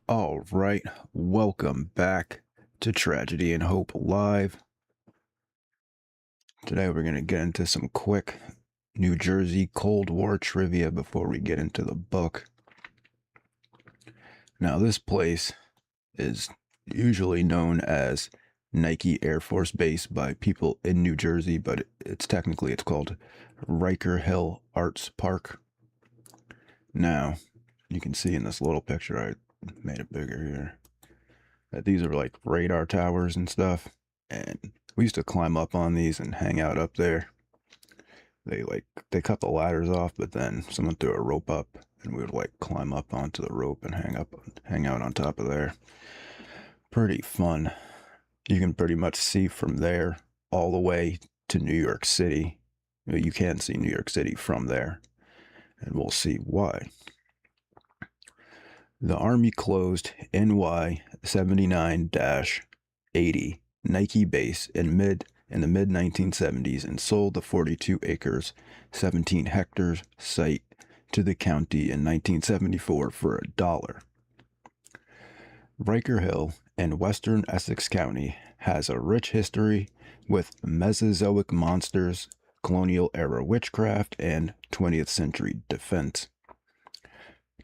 All right, welcome back to Tragedy and Hope Live. Today we're going to get into some quick New Jersey Cold War trivia before we get into the book. Now, this place is usually known as Nike Air Force Base by people in New Jersey, but it's called Riker Hill Arts Park. Now, you can see in this little picture, I made it bigger here, that these are like radar towers and stuff, and we used to climb up on these and hang out up there. They cut the ladders off, but then someone threw a rope up and we would like climb up onto the rope and hang out on top of there. Pretty fun. You can pretty much see from there all the way to New York City. You can see New York City from there, and we'll see why. The Army closed NY 79-80 Nike base in the mid 1970s and sold the 42 acres, 17 hectares site to the county in 1974 for $1. Riker Hill in western Essex County has a rich history with Mesozoic monsters, colonial era witchcraft, and 20th century defense.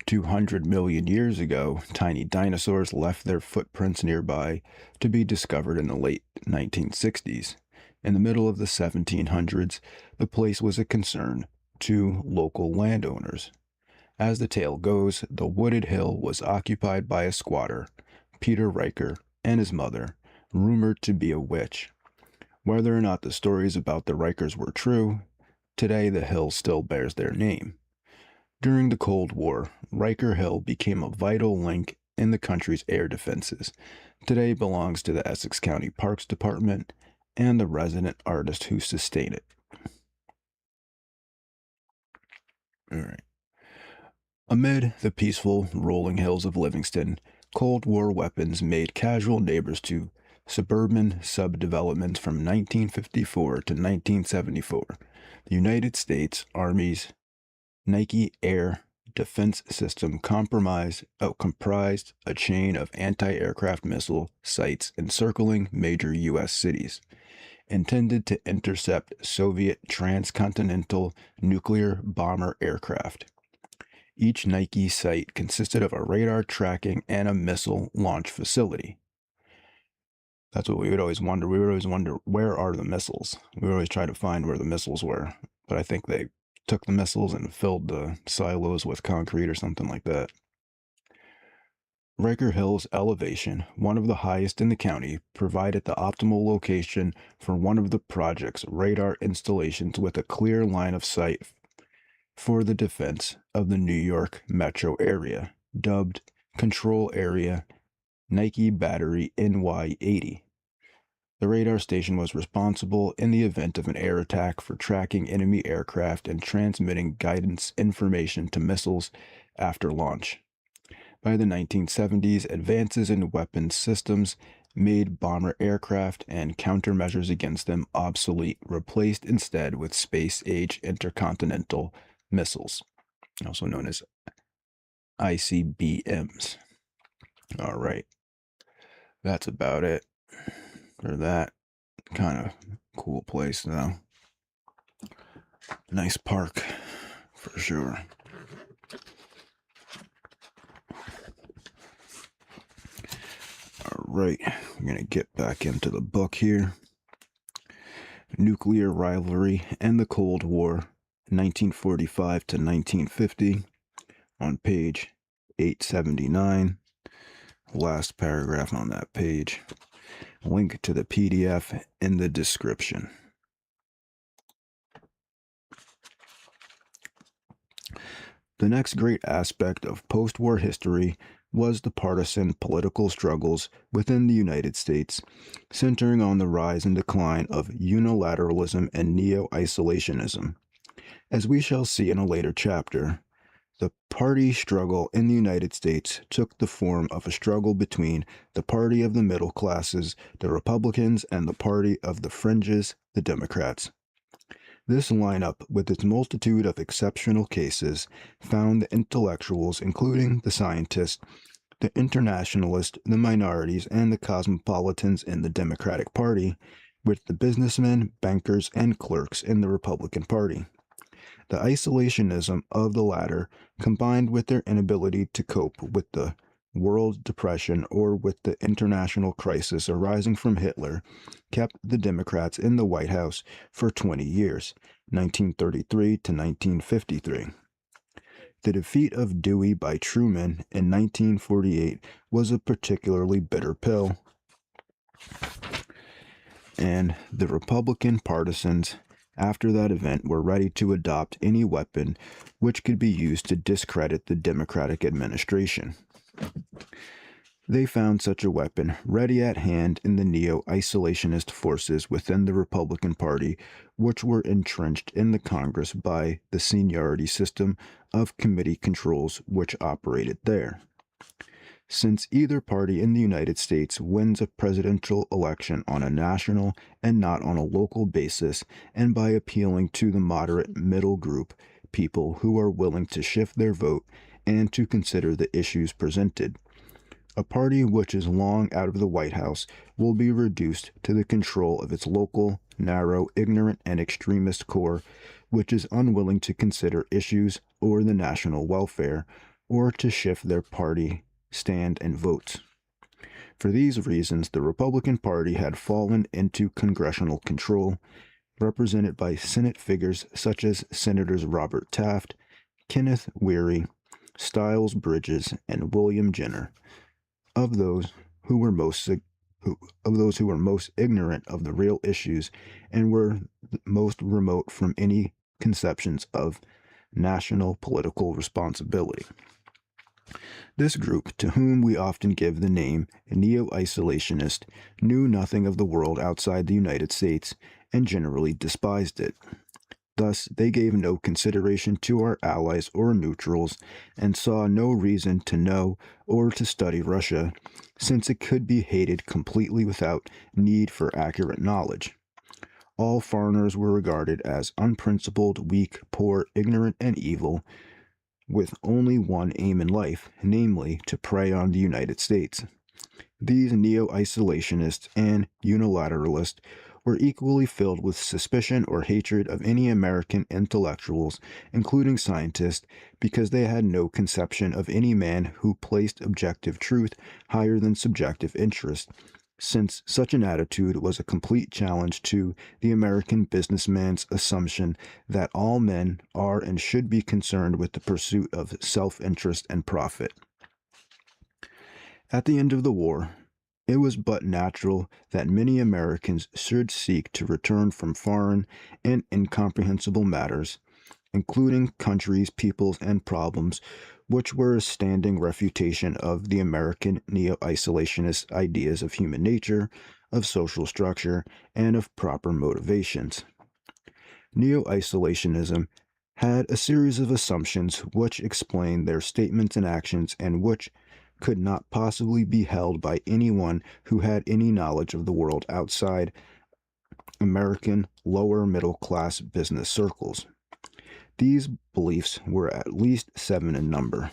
200 million years ago, tiny dinosaurs left their footprints nearby to be discovered in the late 1960s. In the middle of the 1700s, the place was a concern to local landowners. As the tale goes, the wooded hill was occupied by a squatter, Peter Riker, and his mother, rumored to be a witch. Whether or not the stories about the Rikers were true, today the hill still bears their name. During the Cold War, Riker Hill became a vital link in the country's air defenses. Today belongs to the Essex County Parks Department and the resident artist who sustain it. All right. Amid the peaceful rolling hills of Livingston, Cold War weapons made casual neighbors to suburban subdevelopments from 1954 to 1974. The United States Army's Nike Air Defense System comprised a chain of anti-aircraft missile sites encircling major U.S. cities, intended to intercept Soviet transcontinental nuclear bomber aircraft. Each Nike site consisted of a radar tracking and a missile launch facility. That's what we would always wonder. We would always wonder, where are the missiles? We would always try to find where the missiles were, but I think they took the missiles and filled the silos with concrete or something like that. Riker Hill's elevation, one of the highest in the county, provided the optimal location for one of the project's radar installations with a clear line of sight for the defense of the New York metro area, dubbed Control Area Nike Battery NY80. The radar station was responsible in the event of an air attack for tracking enemy aircraft and transmitting guidance information to missiles after launch. By the 1970s, advances in weapons systems made bomber aircraft and countermeasures against them obsolete, replaced instead with space-age intercontinental missiles, also known as ICBMs. All right, that's about it for that. Kind of cool place, though. Nice park, for sure. All right, we're going to get back into the book here. Nuclear Rivalry and the Cold War, 1945 to 1950, on page 879. Last paragraph on that page. Link to the PDF in the description. The next great aspect of post-war history was the partisan political struggles within the United States, centering on the rise and decline of unilateralism and neo-isolationism. As we shall see in a later chapter, the party struggle in the United States took the form of a struggle between the party of the middle classes, the Republicans, and the party of the fringes, the Democrats. This lineup, with its multitude of exceptional cases, found the intellectuals, including the scientists, the internationalists, the minorities, and the cosmopolitans in the Democratic Party, with the businessmen, bankers, and clerks in the Republican Party. The isolationism of the latter, combined with their inability to cope with the world depression or with the international crisis arising from Hitler, kept the Democrats in the White House for 20 years, 1933 to 1953. The defeat of Dewey by Truman in 1948 was a particularly bitter pill, and the Republican partisans after that event were ready to adopt any weapon which could be used to discredit the Democratic administration. They found such a weapon ready at hand in the neo-isolationist forces within the Republican Party, which were entrenched in the Congress by the seniority system of committee controls which operated there. Since either party in the United States wins a presidential election on a national and not on a local basis, and by appealing to the moderate middle group, people who are willing to shift their vote and to consider the issues presented, a party which is long out of the White House will be reduced to the control of its local, narrow, ignorant, and extremist core, which is unwilling to consider issues or the national welfare, or to shift their party stand and votes. For these reasons, the Republican Party had fallen into congressional control, represented by Senate figures such as Senators Robert Taft, Kenneth Weary, Styles Bridges, and William Jenner. Of those who were most ignorant of the real issues and were most remote from any conceptions of national political responsibility. This group, to whom we often give the name neo-isolationist, knew nothing of the world outside the United States and generally despised it. Thus, they gave no consideration to our allies or neutrals and saw no reason to know or to study Russia, since it could be hated completely without need for accurate knowledge. All foreigners were regarded as unprincipled, weak, poor, ignorant, and evil, with only one aim in life, namely, to prey on the United States. These neo-isolationists and unilateralists were equally filled with suspicion or hatred of any American intellectuals, including scientists, because they had no conception of any man who placed objective truth higher than subjective interest, since such an attitude was a complete challenge to the American businessman's assumption that all men are and should be concerned with the pursuit of self-interest and profit. At the end of the war, it was but natural that many Americans should seek to return from foreign and incomprehensible matters, including countries, peoples, and problems, which were a standing refutation of the American neo-isolationist ideas of human nature, of social structure, and of proper motivations. Neo-isolationism had a series of assumptions which explained their statements and actions and which could not possibly be held by anyone who had any knowledge of the world outside American lower middle class business circles. These beliefs were at least 7 in number.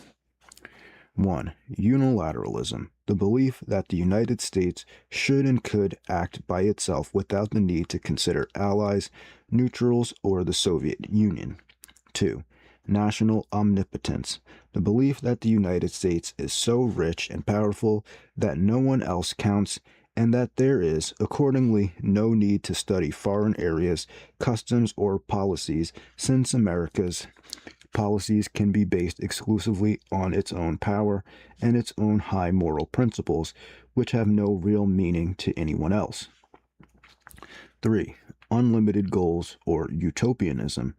1. Unilateralism, the belief that the United States should and could act by itself without the need to consider allies, neutrals, or the Soviet Union. 2. National omnipotence, the belief that the United States is so rich and powerful that no one else counts, and that there is, accordingly, no need to study foreign areas, customs, or policies, since America's policies can be based exclusively on its own power and its own high moral principles, which have no real meaning to anyone else. 3. Unlimited goals, or utopianism,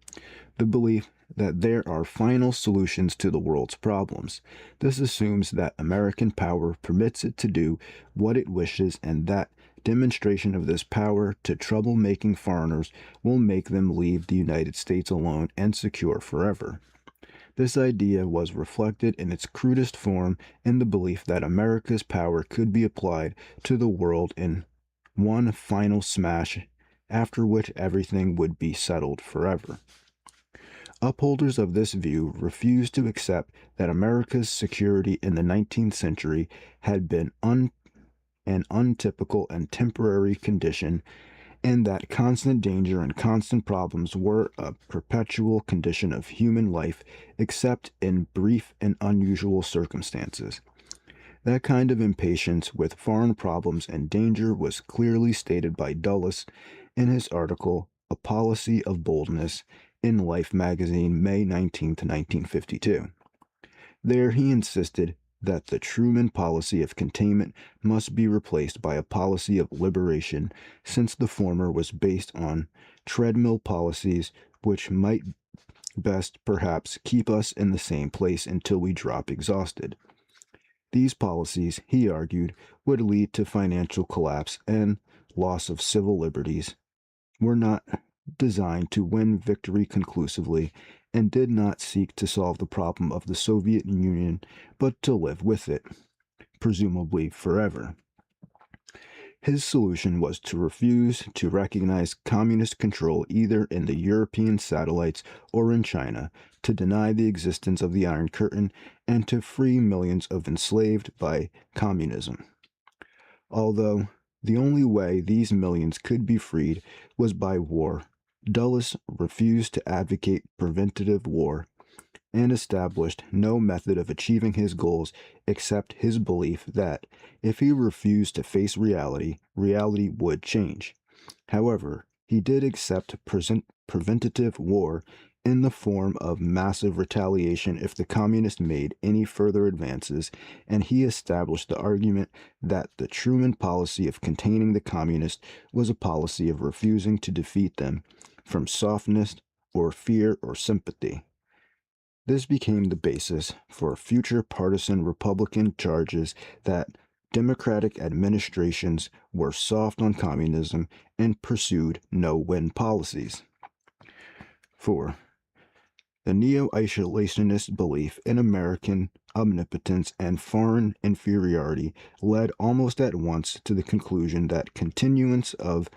the belief that there are final solutions to the world's problems. This assumes that American power permits it to do what it wishes, and that demonstration of this power to trouble-making foreigners will make them leave the United States alone and secure forever. This idea was reflected in its crudest form in the belief that America's power could be applied to the world in one final smash, after which everything would be settled forever. Upholders of this view refused to accept that America's security in the 19th century had been an untypical and temporary condition, and that constant danger and constant problems were a perpetual condition of human life, except in brief and unusual circumstances. That kind of impatience with foreign problems and danger was clearly stated by Dulles in his article, A Policy of Boldness, in Life magazine, May 19, 1952. There he insisted that the Truman policy of containment must be replaced by a policy of liberation, since the former was based on treadmill policies which might best perhaps keep us in the same place until we drop exhausted. These policies, he argued, would lead to financial collapse and loss of civil liberties, were not designed to win victory conclusively, and did not seek to solve the problem of the Soviet Union, but to live with it, presumably forever. His solution was to refuse to recognize communist control either in the European satellites or in China, to deny the existence of the Iron Curtain, and to free millions of enslaved by communism. Although the only way these millions could be freed was by war, Dulles refused to advocate preventative war and established no method of achieving his goals except his belief that if he refused to face reality, reality would change. However, he did accept preventative war in the form of massive retaliation if the communists made any further advances, and he established the argument that the Truman policy of containing the communists was a policy of refusing to defeat them from softness or fear or sympathy. This became the basis for future partisan Republican charges that Democratic administrations were soft on communism and pursued no-win policies. 4. The neo-isolationist belief in American omnipotence and foreign inferiority led almost at once to the conclusion that continuance of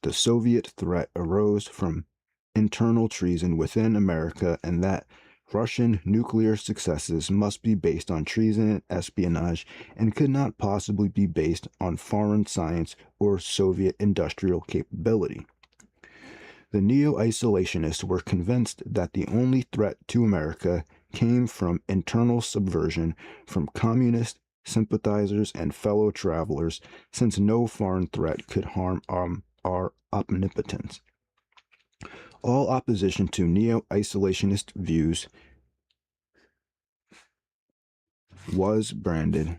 the Soviet threat arose from internal treason within America, and that Russian nuclear successes must be based on treason and espionage and could not possibly be based on foreign science or Soviet industrial capability. The neo-isolationists were convinced that the only threat to America came from internal subversion from communist sympathizers and fellow travelers, since no foreign threat could harm our omnipotence. All opposition to neo-isolationist views was branded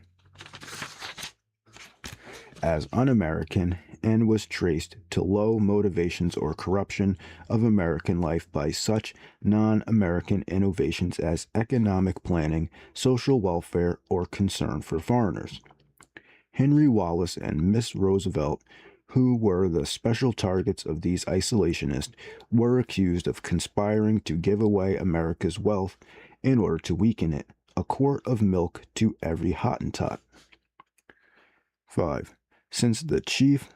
as un-American and was traced to low motivations or corruption of American life by such non-American innovations as economic planning, social welfare, or concern for foreigners. Henry Wallace and Miss Roosevelt, who were the special targets of these isolationists, were accused of conspiring to give away America's wealth in order to weaken it, a quart of milk to every Hottentot. 5. Since the chief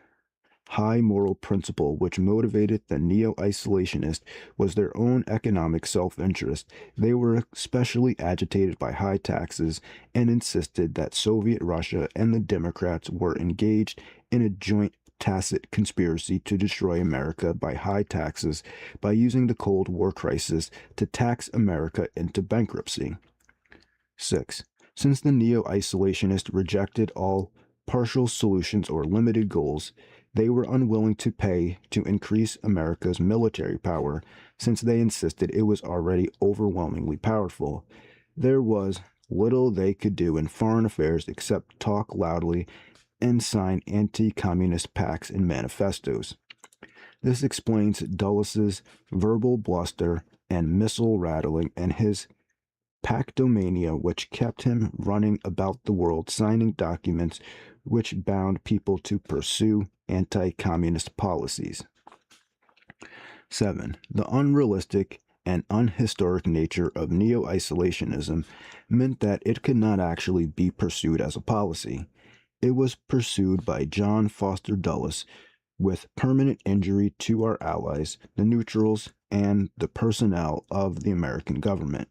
high moral principle which motivated the neo-isolationists was their own economic self-interest, they were especially agitated by high taxes and insisted that Soviet Russia and the Democrats were engaged in a joint tacit conspiracy to destroy America by high taxes by using the Cold War crisis to tax America into bankruptcy. 6. Since the neo-isolationists rejected all partial solutions or limited goals, they were unwilling to pay to increase America's military power, since they insisted it was already overwhelmingly powerful. There was little they could do in foreign affairs except talk loudly and sign anti-communist pacts and manifestos. This explains Dulles's verbal bluster and missile rattling and his pactomania, which kept him running about the world signing documents which bound people to pursue anti-communist policies. 7. The unrealistic and unhistoric nature of neo-isolationism meant that it could not actually be pursued as a policy. It was pursued by John Foster Dulles with permanent injury to our allies, the neutrals, and the personnel of the American government.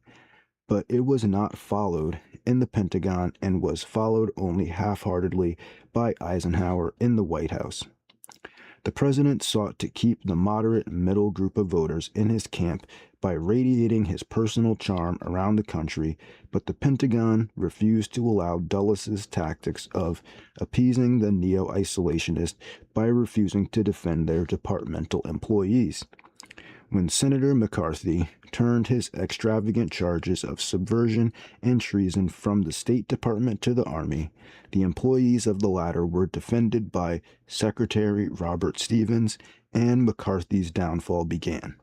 But it was not followed in the Pentagon and was followed only half-heartedly by Eisenhower in the White House. The president sought to keep the moderate middle group of voters in his camp by radiating his personal charm around the country, but the Pentagon refused to allow Dulles' tactics of appeasing the neo-isolationists by refusing to defend their departmental employees. When Senator McCarthy turned his extravagant charges of subversion and treason from the State Department to the Army, the employees of the latter were defended by Secretary Robert Stevens, and McCarthy's downfall began.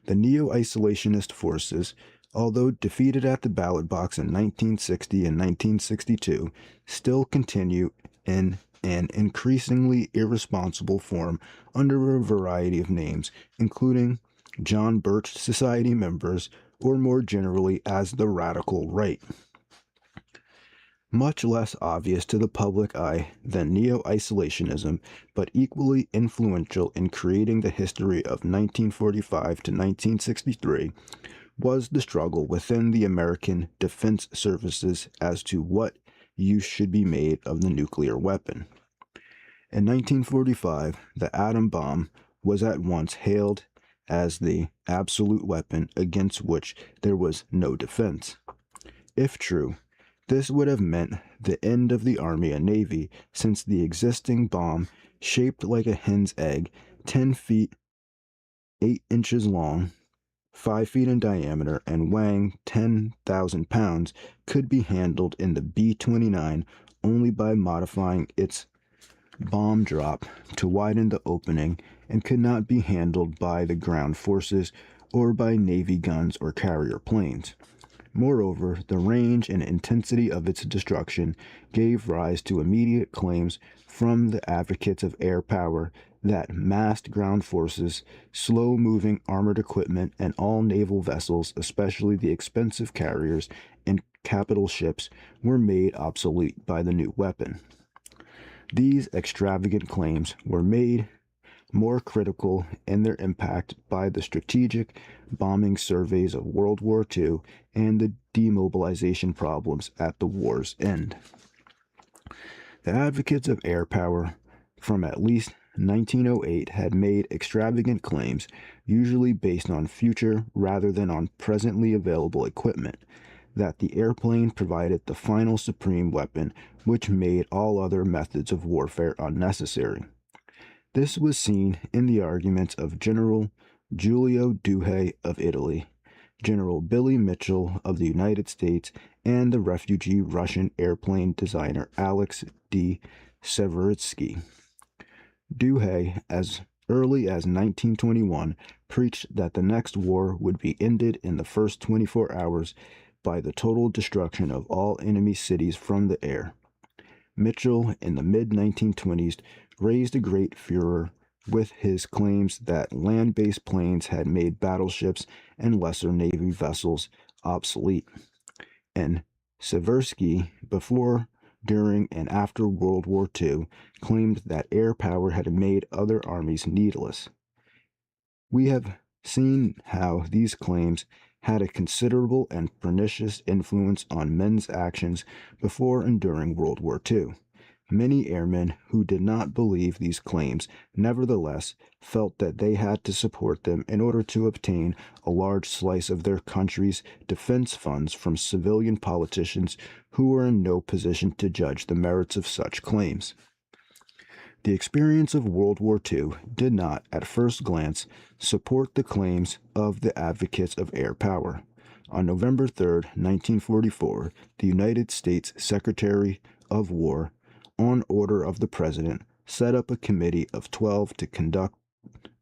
The neo-isolationist forces, although defeated at the ballot box in 1960 and 1962, still continue in an increasingly irresponsible form under a variety of names, including John Birch Society members, or more generally as the radical right. Much less obvious to the public eye than neo-isolationism, but equally influential in creating the history of 1945 to 1963, was the struggle within the American Defense Services as to what use should be made of the nuclear weapon. In 1945, the atom bomb was at once hailed as the absolute weapon against which there was no defense. If true, this would have meant the end of the Army and Navy, since the existing bomb, shaped like a hen's egg, 10 feet 8 inches long, 5 feet in diameter, and weighing 10,000 pounds, could be handled in the B-29 only by modifying its bomb drop to widen the opening, and could not be handled by the ground forces or by Navy guns or carrier planes. Moreover, the range and intensity of its destruction gave rise to immediate claims from the advocates of air power that massed ground forces, slow-moving armored equipment, and all naval vessels, especially the expensive carriers and capital ships, were made obsolete by the new weapon. These extravagant claims were made more critical in their impact by the strategic bombing surveys of World War II and the demobilization problems at the war's end. The advocates of air power from at least 1908 had made extravagant claims, usually based on future rather than on presently available equipment, that the airplane provided the final supreme weapon which made all other methods of warfare unnecessary. This was seen in the arguments of General Giulio Douhet of Italy, General Billy Mitchell of the United States, and the refugee Russian airplane designer Alex D. Severitsky. Douhet, as early as 1921, preached that the next war would be ended in the first 24 hours by the total destruction of all enemy cities from the air. Mitchell, in the mid-1920s, raised a great furor with his claims that land-based planes had made battleships and lesser Navy vessels obsolete. And Seversky, before, during, and after World War II, claimed that air power had made other armies needless. We have seen how these claims had a considerable and pernicious influence on men's actions before and during World War II. Many airmen who did not believe these claims, nevertheless, felt that they had to support them in order to obtain a large slice of their country's defense funds from civilian politicians who were in no position to judge the merits of such claims. The experience of World War II did not, at first glance, support the claims of the advocates of air power. On November 3, 1944, the United States Secretary of War, on order of the President, set up a committee of 12 to conduct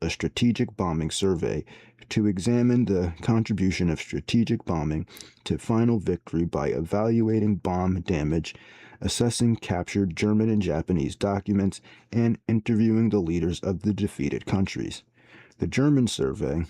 a strategic bombing survey to examine the contribution of strategic bombing to final victory by evaluating bomb damage, assessing captured German and Japanese documents, and interviewing the leaders of the defeated countries. The German survey,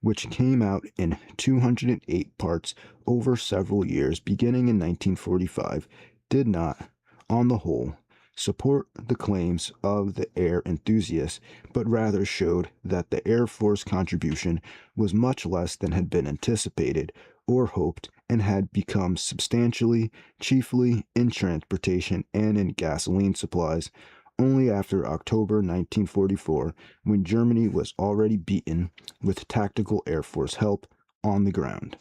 which came out in 208 parts over several years beginning in 1945, did not, on the whole, support the claims of the air enthusiasts, but rather showed that the Air Force contribution was much less than had been anticipated or hoped and had become substantially, chiefly in transportation and in gasoline supplies, only after October 1944, when Germany was already beaten with tactical Air Force help on the ground.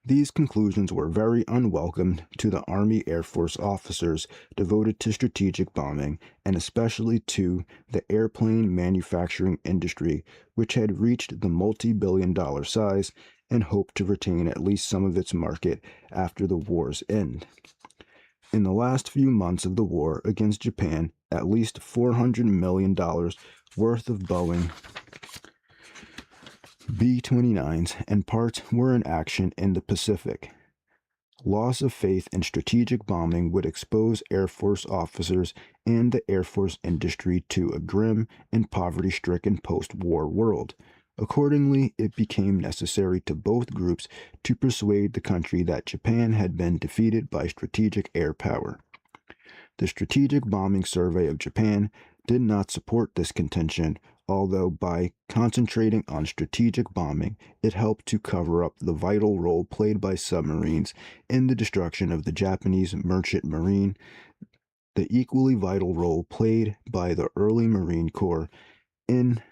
These conclusions were very unwelcome to the Army Air Force officers devoted to strategic bombing, and especially to the airplane manufacturing industry, which had reached the multi-billion-dollar size and hoped to retain at least some of its market after the war's end. In the last few months of the war against Japan, at least $400 million worth of Boeing B-29s and parts were in action in the Pacific. Loss of faith in strategic bombing would expose Air Force officers and the Air Force industry to a grim and poverty-stricken post-war world. Accordingly, it became necessary to both groups to persuade the country that Japan had been defeated by strategic air power. The Strategic Bombing Survey of Japan did not support this contention, although by concentrating on strategic bombing, it helped to cover up the vital role played by submarines in the destruction of the Japanese merchant marine, the equally vital role played by the early Marine Corps in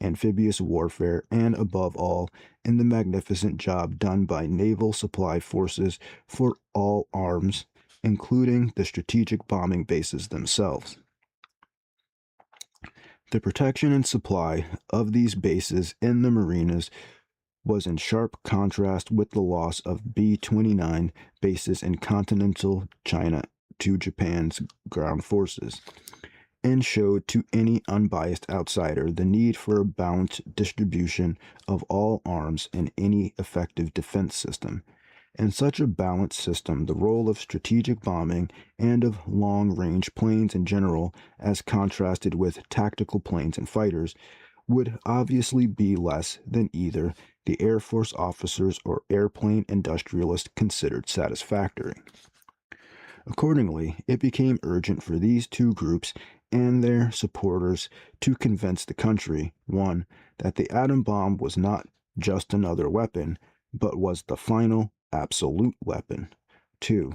amphibious warfare, and above all, in the magnificent job done by naval supply forces for all arms, including the strategic bombing bases themselves. The protection and supply of these bases in the marinas was in sharp contrast with the loss of B-29 bases in continental China to Japan's ground forces, and showed to any unbiased outsider the need for a balanced distribution of all arms in any effective defense system. In such a balanced system, the role of strategic bombing and of long-range planes in general, as contrasted with tactical planes and fighters, would obviously be less than either the Air Force officers or airplane industrialists considered satisfactory. Accordingly, it became urgent for these two groups and their supporters to convince the country, 1. That the atom bomb was not just another weapon, but was the final, absolute weapon. 2.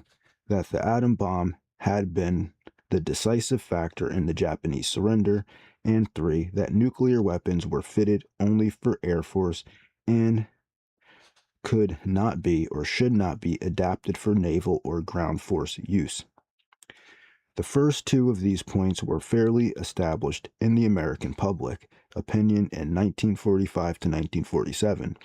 That the atom bomb had been the decisive factor in the Japanese surrender, and 3. That nuclear weapons were fitted only for Air Force and could not be or should not be adapted for naval or ground force use. The first two of these points were fairly established in the American public opinion in 1945 to 1947,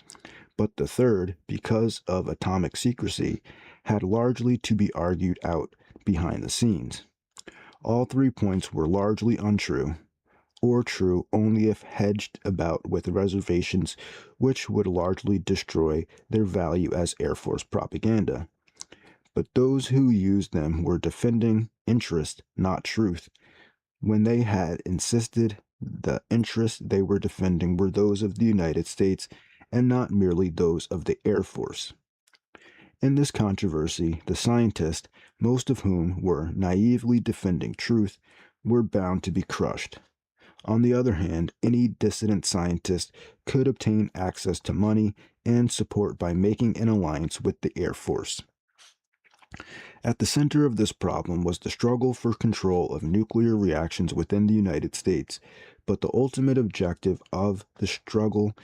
but the third, because of atomic secrecy, had largely to be argued out behind the scenes. All 3 points were largely untrue, or true only if hedged about with reservations which would largely destroy their value as Air Force propaganda. But those who used them were defending interest, not truth, when they had insisted the interests they were defending were those of the United States and not merely those of the Air Force. In this controversy, the scientists, most of whom were naively defending truth, were bound to be crushed. On the other hand, any dissident scientist could obtain access to money and support by making an alliance with the Air Force. At the center of this problem was the struggle for control of nuclear reactions within the United States, but the ultimate objective of the struggle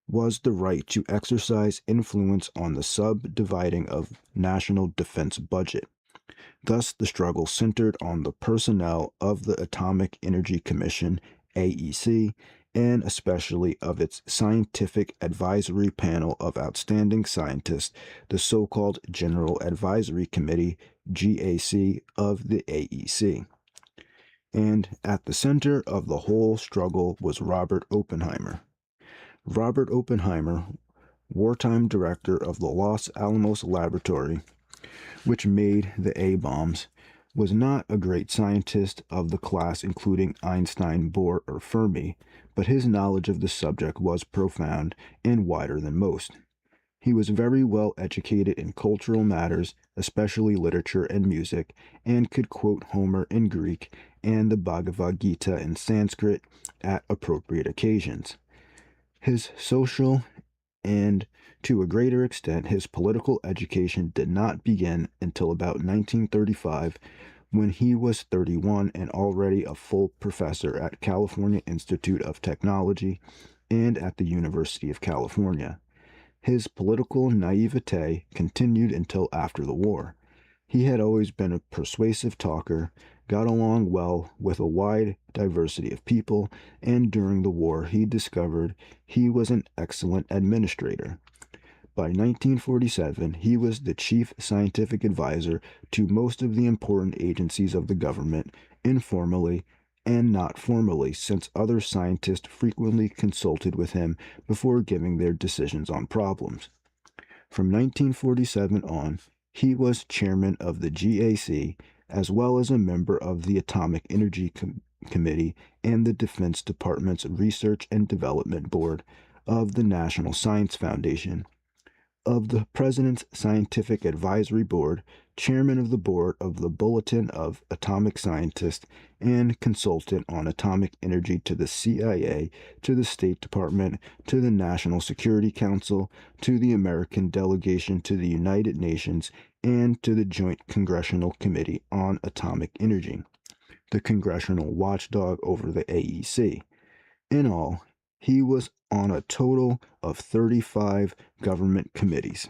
was the right to exercise influence on the subdividing of national defense budget. Thus, the struggle centered on the personnel of the Atomic Energy Commission, AEC, and especially of its Scientific Advisory Panel of Outstanding Scientists, the so-called General Advisory Committee, GAC, of the AEC. And at the center of the whole struggle was Robert Oppenheimer. Robert Oppenheimer, wartime director of the Los Alamos Laboratory, which made the A-bombs, was not a great scientist of the class including Einstein, Bohr, or Fermi, but his knowledge of the subject was profound and wider than most. He was very well educated in cultural matters, especially literature and music, and could quote Homer in Greek and the Bhagavad Gita in Sanskrit at appropriate occasions. His social and, to a greater extent, his political education did not begin until about 1935, when he was 31 and already a full professor at California Institute of Technology and at the University of California. His political naivete continued until after the war. He had always been a persuasive talker, got along well with a wide diversity of people, and during the war he discovered he was an excellent administrator. By 1947, he was the chief scientific advisor to most of the important agencies of the government, informally and not formally, since other scientists frequently consulted with him before giving their decisions on problems. From 1947 on, he was chairman of the GAC, as well as a member of the Atomic Energy Committee and the Defense Department's Research and Development Board of the National Science Foundation, of the President's Scientific Advisory Board, chairman of the board of the Bulletin of Atomic Scientists, and consultant on atomic energy to the CIA, to the State Department, to the National Security Council, to the American delegation to the United Nations, and to the Joint Congressional Committee on Atomic Energy, the congressional watchdog over the AEC. In all, he was on a total of 35 government committees.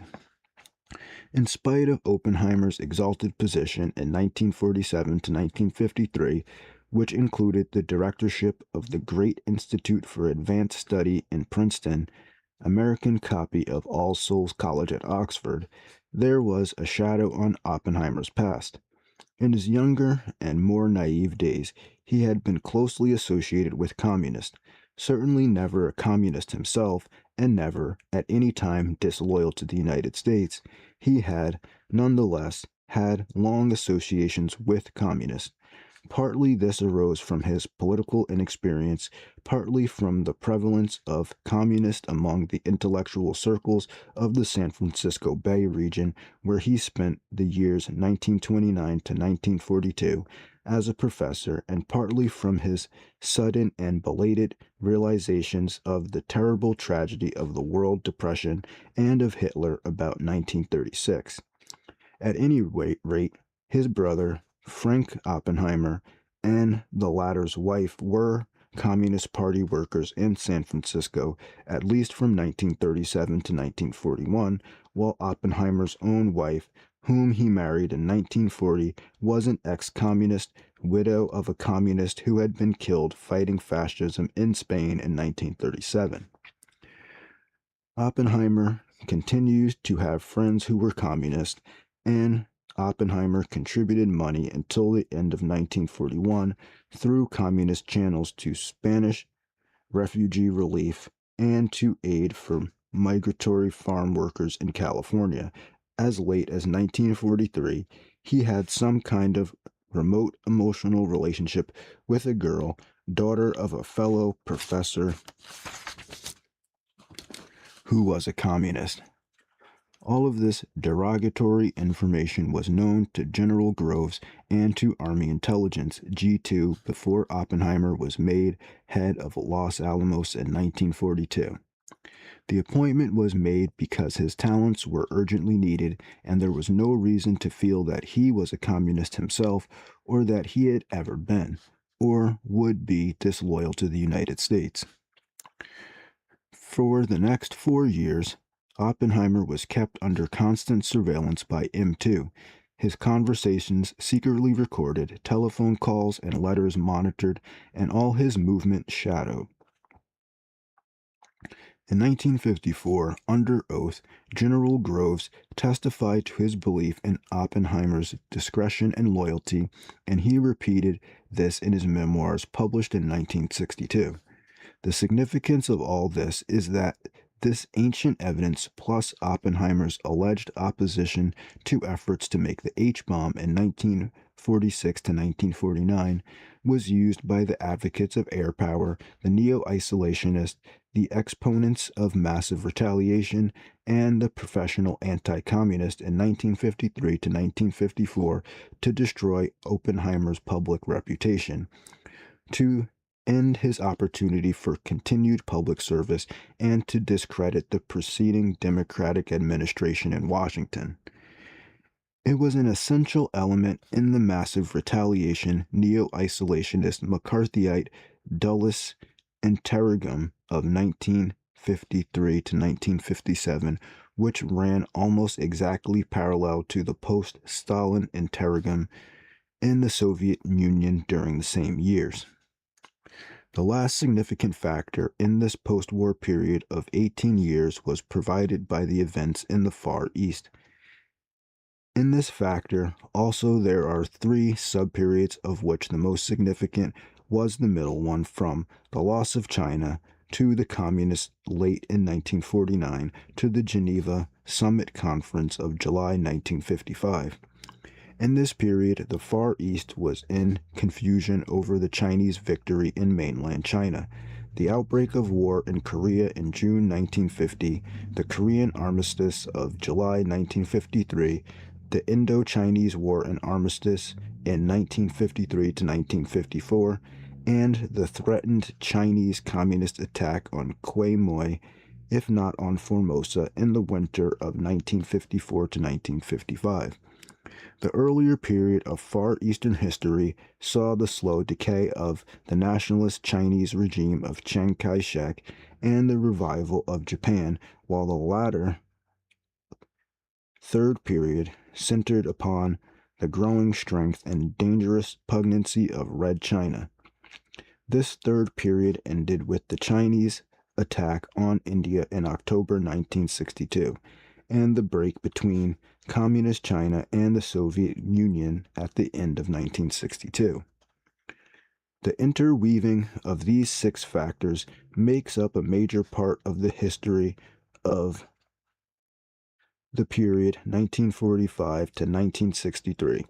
In spite of Oppenheimer's exalted position in 1947 to 1953, which included the directorship of the Great Institute for Advanced Study in Princeton, American copy of All Souls College at Oxford, there was a shadow on Oppenheimer's past. In his younger and more naive days, he had been closely associated with communists, certainly never a communist himself, and never, at any time, disloyal to the United States. He had, nonetheless, had long associations with communists. Partly this arose from his political inexperience, partly from the prevalence of communists among the intellectual circles of the San Francisco Bay region, where he spent the years 1929 to 1942 as a professor, and partly from his sudden and belated realizations of the terrible tragedy of the World Depression and of Hitler about 1936. At any rate, his brother, Frank Oppenheimer, and the latter's wife were Communist Party workers in San Francisco, at least from 1937 to 1941, while Oppenheimer's own wife, whom he married in 1940, was an ex-communist, widow of a communist who had been killed fighting fascism in Spain in 1937. Oppenheimer continues to have friends who were communists, and Oppenheimer contributed money until the end of 1941 through communist channels to Spanish refugee relief and to aid for migratory farm workers in California. As late as 1943, he had some kind of remote emotional relationship with a girl, daughter of a fellow professor who was a communist. All of this derogatory information was known to General Groves and to Army Intelligence, G2, before Oppenheimer was made head of Los Alamos in 1942. The appointment was made because his talents were urgently needed, and there was no reason to feel that he was a communist himself, or that he had ever been, or would be disloyal to the United States. For the next 4 years, Oppenheimer was kept under constant surveillance by M2, his conversations secretly recorded, telephone calls and letters monitored, and all his movement shadowed. In 1954, under oath, General Groves testified to his belief in Oppenheimer's discretion and loyalty, and he repeated this in his memoirs published in 1962. The significance of all this is that this ancient evidence, plus Oppenheimer's alleged opposition to efforts to make the H-bomb in 1946 to 1949, was used by the advocates of air power, the neo-isolationists, the exponents of massive retaliation, and the professional anti-communist in 1953 to 1954 to destroy Oppenheimer's public reputation, to end his opportunity for continued public service, and to discredit the preceding Democratic administration in Washington. It was an essential element in the massive retaliation neo-isolationist McCarthyite Dulles interregnum of 1953 to 1957, which ran almost exactly parallel to the post-Stalin interregnum in the Soviet Union during the same years. The last significant factor in this post-war period of 18 years was provided by the events in the Far East. In this factor, also there are three subperiods, of which the most significant was the middle one from the loss of China to the communists late in 1949 to the Geneva Summit Conference of July 1955. In this period, the Far East was in confusion over the Chinese victory in mainland China, the outbreak of war in Korea in June 1950, the Korean Armistice of July 1953, the Indo-Chinese War and Armistice in 1953 to 1954, and the threatened Chinese Communist attack on Quemoy, if not on Formosa, in the winter of 1954 to 1955. The earlier period of Far Eastern history saw the slow decay of the nationalist Chinese regime of Chiang Kai-shek and the revival of Japan, while the latter third period centered upon the growing strength and dangerous pugnancy of Red China. This third period ended with the Chinese attack on India in October 1962, and the break between Communist China and the Soviet Union at the end of 1962. The interweaving of these six factors makes up a major part of the history of the period 1945 to 1963.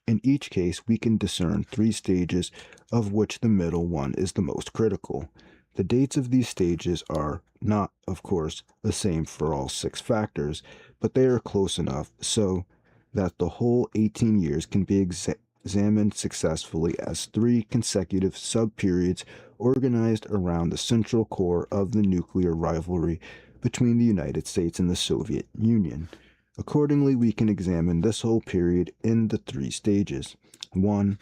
In each case, we can discern three stages, of which the middle one is the most critical. The dates of these stages are not, of course, the same for all six factors, but they are close enough so that the whole 18 years can be examined successfully as three consecutive sub-periods organized around the central core of the nuclear rivalry between the United States and the Soviet Union. Accordingly, we can examine this whole period in the three stages. 1.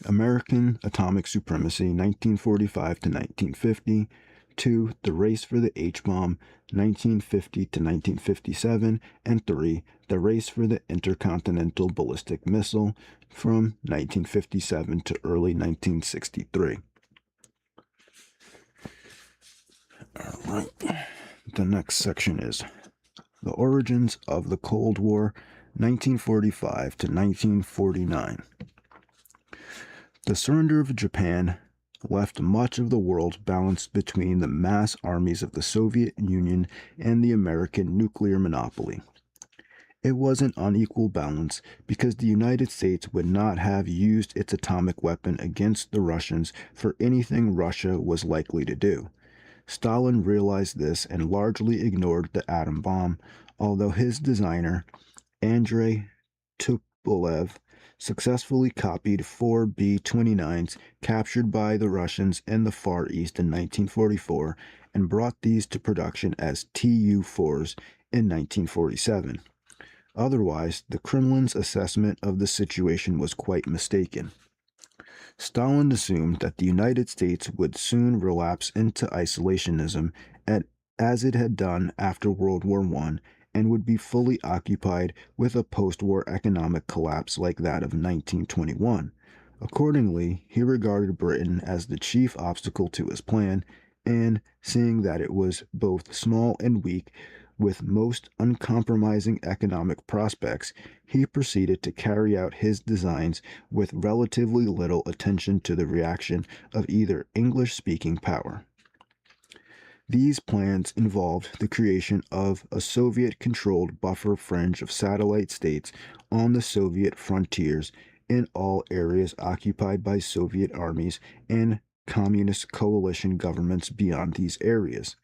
American atomic supremacy, 1945 to 1950. 2. The race for the H-bomb, 1950 to 1957. And 3. The race for the intercontinental ballistic missile, from 1957 to early 1963. All right. The next section is the origins of the Cold War, 1945 to 1949. The surrender of Japan left much of the world balanced between the mass armies of the Soviet Union and the American nuclear monopoly. It was an unequal balance because the United States would not have used its atomic weapon against the Russians for anything Russia was likely to do. Stalin realized this and largely ignored the atom bomb, although his designer, Andrei Tupolev, successfully copied 4 B-29s captured by the Russians in the Far East in 1944 and brought these to production as Tu-4s in 1947. Otherwise, the Kremlin's assessment of the situation was quite mistaken. Stalin assumed that the United States would soon relapse into isolationism, as it had done after World War I, and would be fully occupied with a post-war economic collapse like that of 1921. Accordingly, he regarded Britain as the chief obstacle to his plan, and, seeing that it was both small and weak, with most uncompromising economic prospects, he proceeded to carry out his designs with relatively little attention to the reaction of either English-speaking power. These plans involved the creation of a Soviet-controlled buffer fringe of satellite states on the Soviet frontiers in all areas occupied by Soviet armies and communist coalition governments beyond these areas.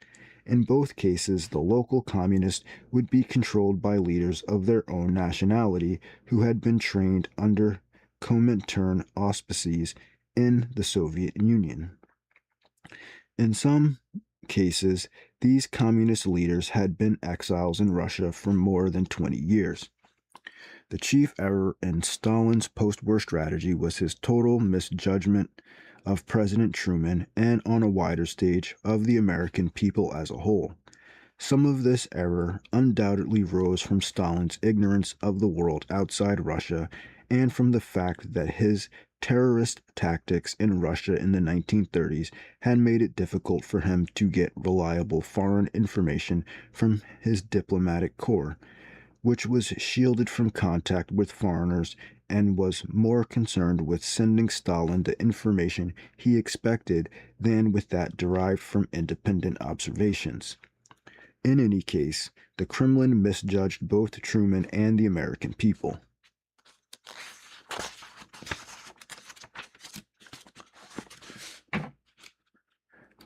In both cases, the local communists would be controlled by leaders of their own nationality who had been trained under Comintern auspices in the Soviet Union. In some cases, these communist leaders had been exiles in Russia for more than 20 years. The chief error in Stalin's post-war strategy was his total misjudgment of President Truman and, on a wider stage, of the American people as a whole. Some of this error undoubtedly rose from Stalin's ignorance of the world outside Russia and from the fact that his terrorist tactics in Russia in the 1930s had made it difficult for him to get reliable foreign information from his diplomatic corps, which was shielded from contact with foreigners and was more concerned with sending Stalin the information he expected than with that derived from independent observations. In any case, the Kremlin misjudged both Truman and the American people.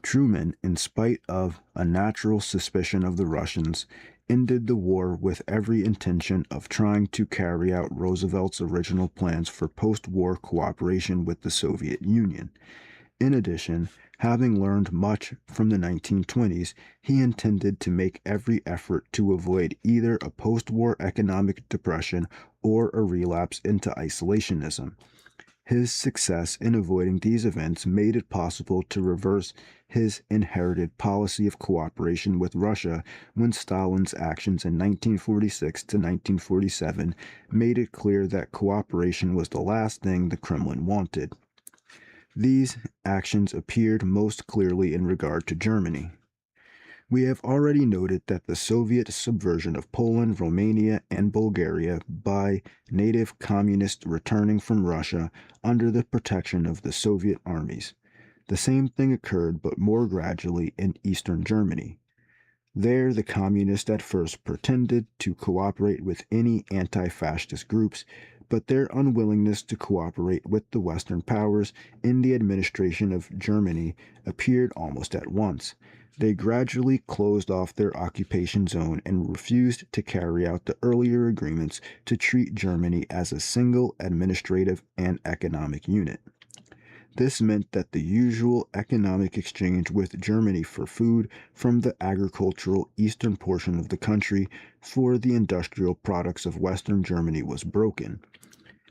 Truman, in spite of a natural suspicion of the Russians, ended the war with every intention of trying to carry out Roosevelt's original plans for post-war cooperation with the Soviet Union. In addition, having learned much from the 1920s, he intended to make every effort to avoid either a post-war economic depression or a relapse into isolationism. His success in avoiding these events made it possible to reverse his inherited policy of cooperation with Russia when Stalin's actions in 1946 to 1947 made it clear that cooperation was the last thing the Kremlin wanted. These actions appeared most clearly in regard to Germany. We have already noted that the Soviet subversion of Poland, Romania, and Bulgaria by native communists returning from Russia under the protection of the Soviet armies. The same thing occurred, but more gradually, in Eastern Germany. There, the communists at first pretended to cooperate with any anti-fascist groups, but their unwillingness to cooperate with the Western powers in the administration of Germany appeared almost at once. They gradually closed off their occupation zone and refused to carry out the earlier agreements to treat Germany as a single administrative and economic unit. This meant that the usual economic exchange with Germany for food from the agricultural eastern portion of the country for the industrial products of Western Germany was broken.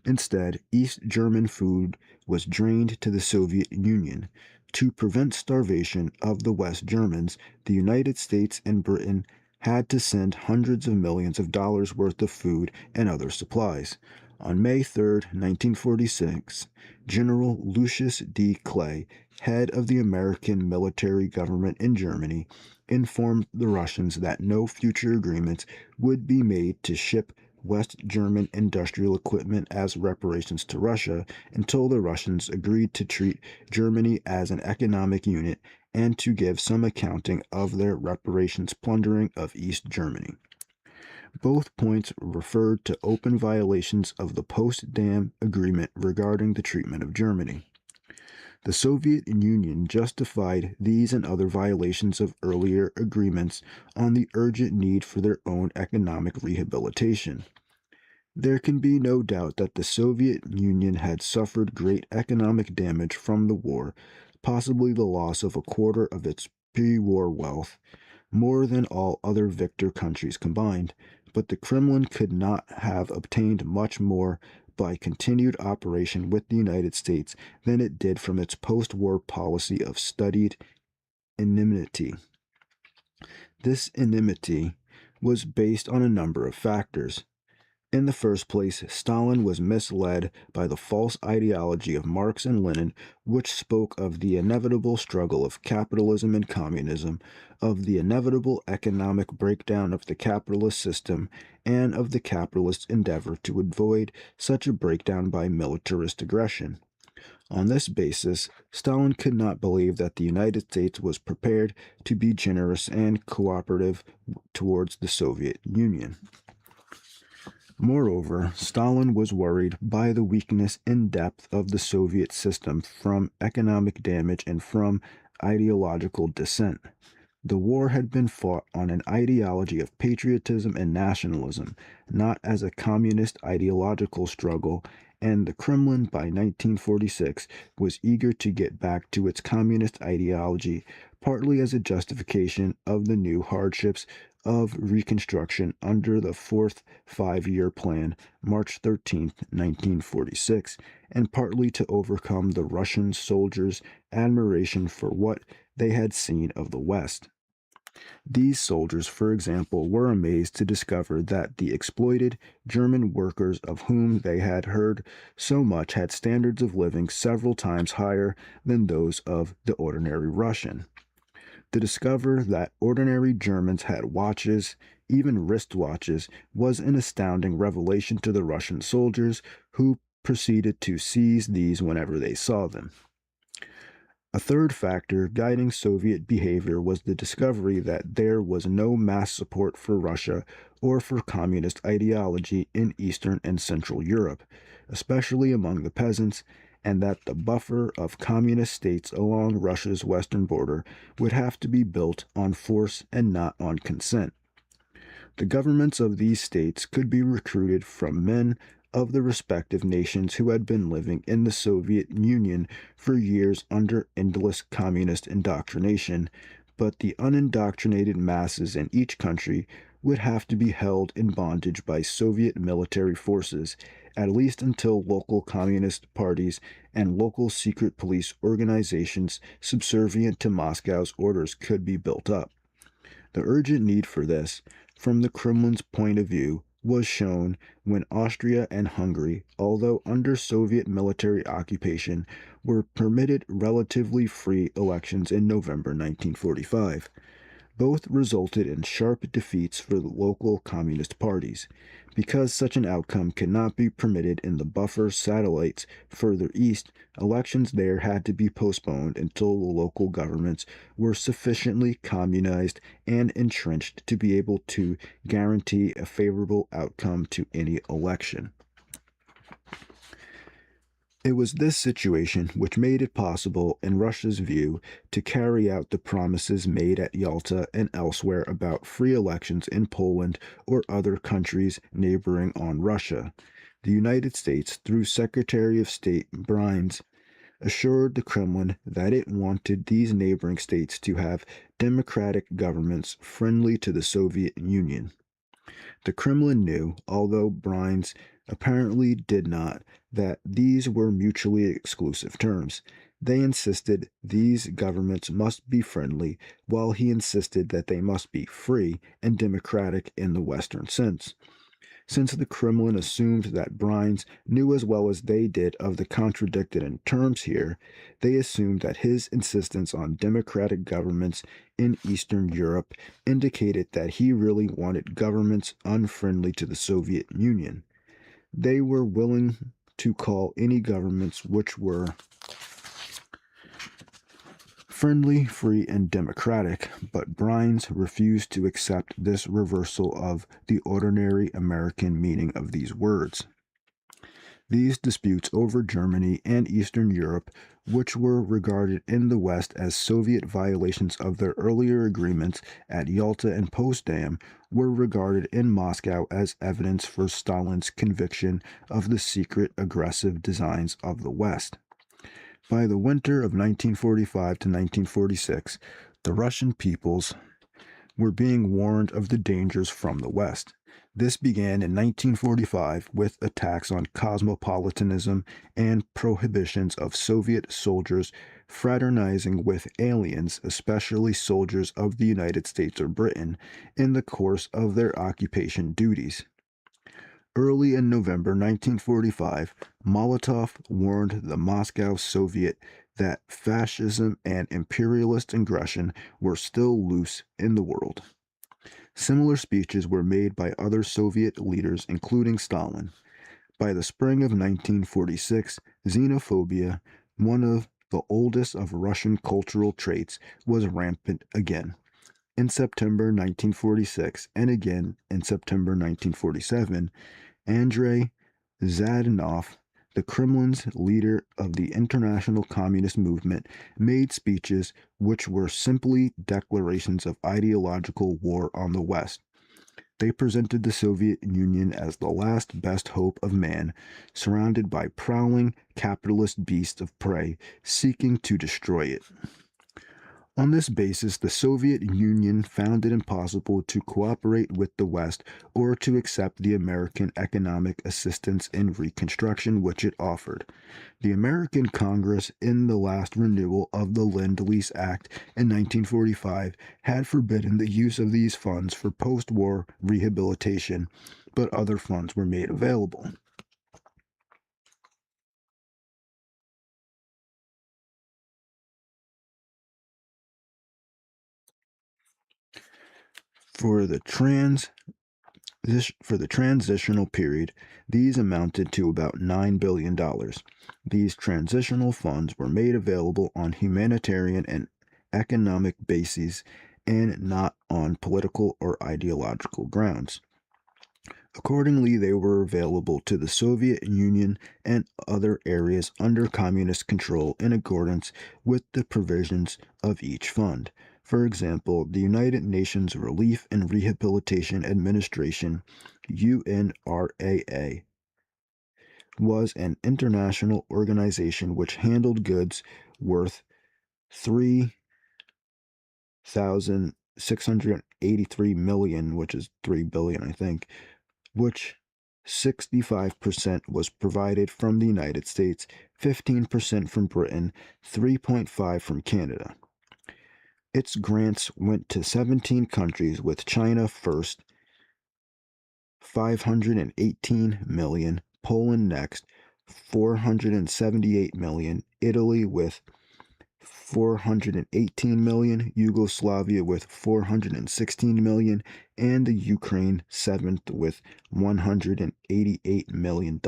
Instead, East German food was drained to the Soviet Union. To prevent starvation of the West Germans, the United States and Britain had to send hundreds of millions of dollars worth of food and other supplies. On May 3, 1946, General Lucius D. Clay, head of the American military government in Germany, informed the Russians that no future agreements would be made to ship West German industrial equipment as reparations to Russia until the Russians agreed to treat Germany as an economic unit and to give some accounting of their reparations plundering of East Germany. Both points referred to open violations of the Potsdam Agreement regarding the treatment of Germany. The Soviet Union justified these and other violations of earlier agreements on the urgent need for their own economic rehabilitation. There can be no doubt that the Soviet Union had suffered great economic damage from the war, possibly the loss of a quarter of its pre-war wealth, more than all other victor countries combined, but the Kremlin could not have obtained much more by continued operation with the United States than it did from its post-war policy of studied enmity. This enmity was based on a number of factors. In the first place, Stalin was misled by the false ideology of Marx and Lenin, which spoke of the inevitable struggle of capitalism and communism, of the inevitable economic breakdown of the capitalist system, and of the capitalist's endeavor to avoid such a breakdown by militarist aggression. On this basis, Stalin could not believe that the United States was prepared to be generous and cooperative towards the Soviet Union. Moreover, Stalin was worried by the weakness and depth of the Soviet system from economic damage and from ideological dissent. The war had been fought on an ideology of patriotism and nationalism, not as a communist ideological struggle, and the Kremlin by 1946 was eager to get back to its communist ideology, partly as a justification of the new hardships of Reconstruction under the Fourth Five-Year Plan, March 13, 1946, and partly to overcome the Russian soldiers' admiration for what they had seen of the West. These soldiers, for example, were amazed to discover that the exploited German workers of whom they had heard so much had standards of living several times higher than those of the ordinary Russian. To discover that ordinary Germans had watches, even wristwatches, was an astounding revelation to the Russian soldiers, who proceeded to seize these whenever they saw them. A third factor guiding Soviet behavior was the discovery that there was no mass support for Russia or for communist ideology in Eastern and Central Europe, especially among the peasants, and that the buffer of communist states along Russia's western border would have to be built on force and not on consent. The governments of these states could be recruited from men of the respective nations who had been living in the Soviet Union for years under endless communist indoctrination, but the unindoctrinated masses in each country would have to be held in bondage by Soviet military forces, at least until local communist parties and local secret police organizations subservient to Moscow's orders could be built up. The urgent need for this, from the Kremlin's point of view, was shown when Austria and Hungary, although under Soviet military occupation, were permitted relatively free elections in November 1945. Both resulted in sharp defeats for the local communist parties. Because such an outcome cannot be permitted in the buffer satellites further east, elections there had to be postponed until the local governments were sufficiently communized and entrenched to be able to guarantee a favorable outcome to any election. It was this situation which made it possible, in Russia's view, to carry out the promises made at Yalta and elsewhere about free elections in Poland or other countries neighboring on Russia. The United States, through Secretary of State Brines, assured the Kremlin that it wanted these neighboring states to have democratic governments friendly to the Soviet Union. The Kremlin knew, although Brines apparently did not, that these were mutually exclusive terms. They insisted these governments must be friendly, while he insisted that they must be free and democratic in the Western sense. Since the Kremlin assumed that Brines knew as well as they did of the contradicted in terms here, they assumed that his insistence on democratic governments in Eastern Europe indicated that he really wanted governments unfriendly to the Soviet Union. They were willing to call any governments which were friendly, free, and democratic, but Brines refused to accept this reversal of the ordinary American meaning of these words. These disputes over Germany and Eastern Europe, which were regarded in the West as Soviet violations of their earlier agreements at Yalta and Potsdam, were regarded in Moscow as evidence for Stalin's conviction of the secret aggressive designs of the West. By the winter of 1945 to 1946, the Russian peoples were being warned of the dangers from the West. This began in 1945 with attacks on cosmopolitanism and prohibitions of Soviet soldiers fraternizing with aliens, especially soldiers of the United States or Britain, in the course of their occupation duties. Early in November 1945, Molotov warned the Moscow Soviet that fascism and imperialist aggression were still loose in the world. Similar speeches were made by other Soviet leaders, including Stalin. By the spring of 1946, xenophobia, one of the oldest of Russian cultural traits, was rampant again. In September 1946, and again in September 1947, Andrei Zadanov, the Kremlin's leader of the international communist movement, made speeches which were simply declarations of ideological war on the West. They presented the Soviet Union as the last best hope of man, surrounded by prowling capitalist beasts of prey seeking to destroy it. On this basis, the Soviet Union found it impossible to cooperate with the West or to accept the American economic assistance in reconstruction which it offered. The American Congress, in the last renewal of the Lend-Lease Act in 1945, had forbidden the use of these funds for post-war rehabilitation, but other funds were made available. For the transitional period, these amounted to about $9 billion. These transitional funds were made available on humanitarian and economic bases and not on political or ideological grounds. Accordingly, they were available to the Soviet Union and other areas under communist control in accordance with the provisions of each fund. For example, the United Nations Relief and Rehabilitation Administration, UNRAA, was an international organization which handled goods worth $3,683 million, which is $3 billion, I think, which 65% was provided from the United States, 15% from Britain, 3.5% from Canada. Its grants went to 17 countries, with China first, 518 million, Poland next, 478 million, Italy with 418 million, Yugoslavia with 416 million, and the Ukraine seventh with $188 million.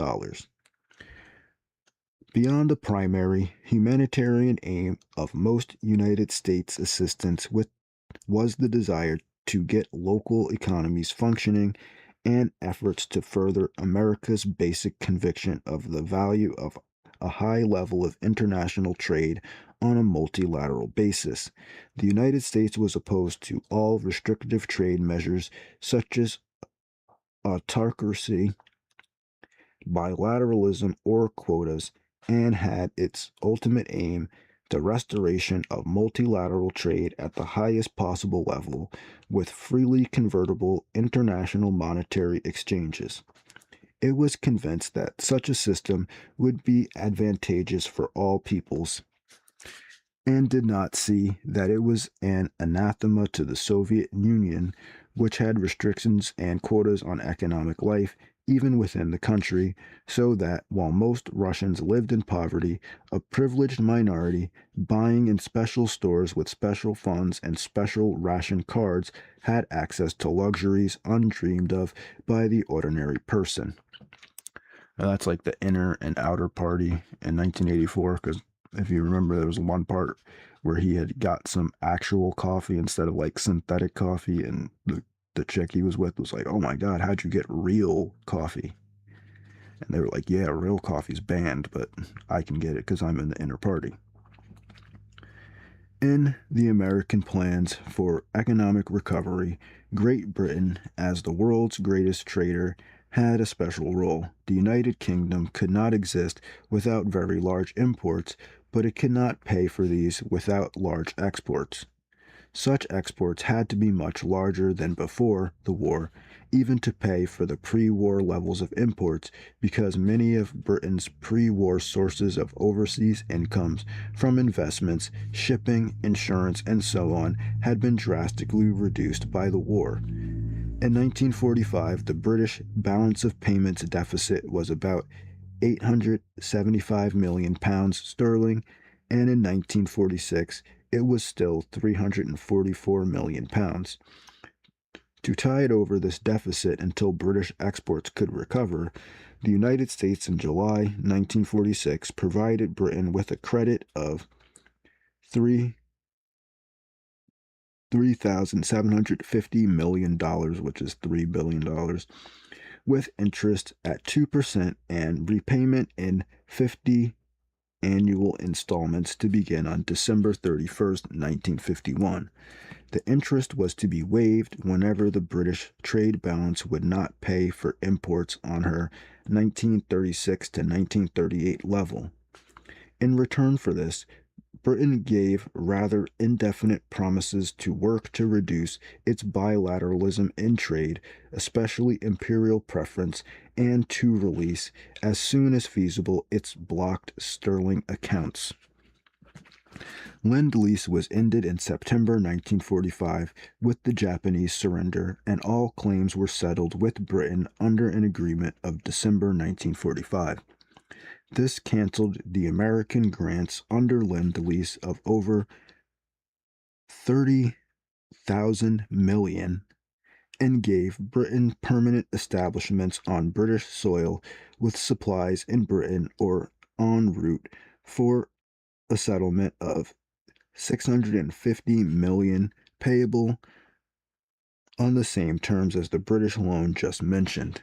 Beyond the primary humanitarian aim of most United States assistance was the desire to get local economies functioning and efforts to further America's basic conviction of the value of a high level of international trade on a multilateral basis. The United States was opposed to all restrictive trade measures such as autocracy, bilateralism, or quotas, and had its ultimate aim the restoration of multilateral trade at the highest possible level with freely convertible international monetary exchanges. It was convinced that such a system would be advantageous for all peoples and did not see that it was an anathema to the Soviet Union, which had restrictions and quotas on economic life even within the country, so that while most Russians lived in poverty, a privileged minority buying in special stores with special funds and special ration cards had access to luxuries undreamed of by the ordinary person. Now, that's like the inner and outer party in 1984, because if you remember, there was one part where he had got some actual coffee instead of like synthetic coffee, and the chick he was with was like, "Oh my God, how'd you get real coffee?" And they were like, "Yeah, real coffee's banned, but I can get it because I'm in the inner party." In the American plans for economic recovery, Great Britain, as the world's greatest trader, had a special role. The United Kingdom could not exist without very large imports, but it could not pay for these without large exports. Such exports had to be much larger than before the war, even to pay for the pre-war levels of imports, because many of Britain's pre-war sources of overseas incomes from investments, shipping, insurance, and so on had been drastically reduced by the war. In 1945, the British balance of payments deficit was about £875 million sterling, and in 1946, it was still £344 million. To tide over this deficit until British exports could recover, the United States in July 1946 provided Britain with a credit of $3,750 million, which is $3 billion, with interest at 2% and repayment in 50 annual installments to begin on December 31st, 1951. The interest was to be waived whenever the British trade balance would not pay for imports on her 1936 to 1938 level. In return for this, Britain gave rather indefinite promises to work to reduce its bilateralism in trade, especially imperial preference, and to release, as soon as feasible, its blocked sterling accounts. Lend-Lease was ended in September 1945 with the Japanese surrender, and all claims were settled with Britain under an agreement of December 1945. This canceled the American grants under Lend-Lease of over 30,000 million and gave Britain permanent establishments on British soil with supplies in Britain or en route for a settlement of 650 million payable on the same terms as the British loan just mentioned.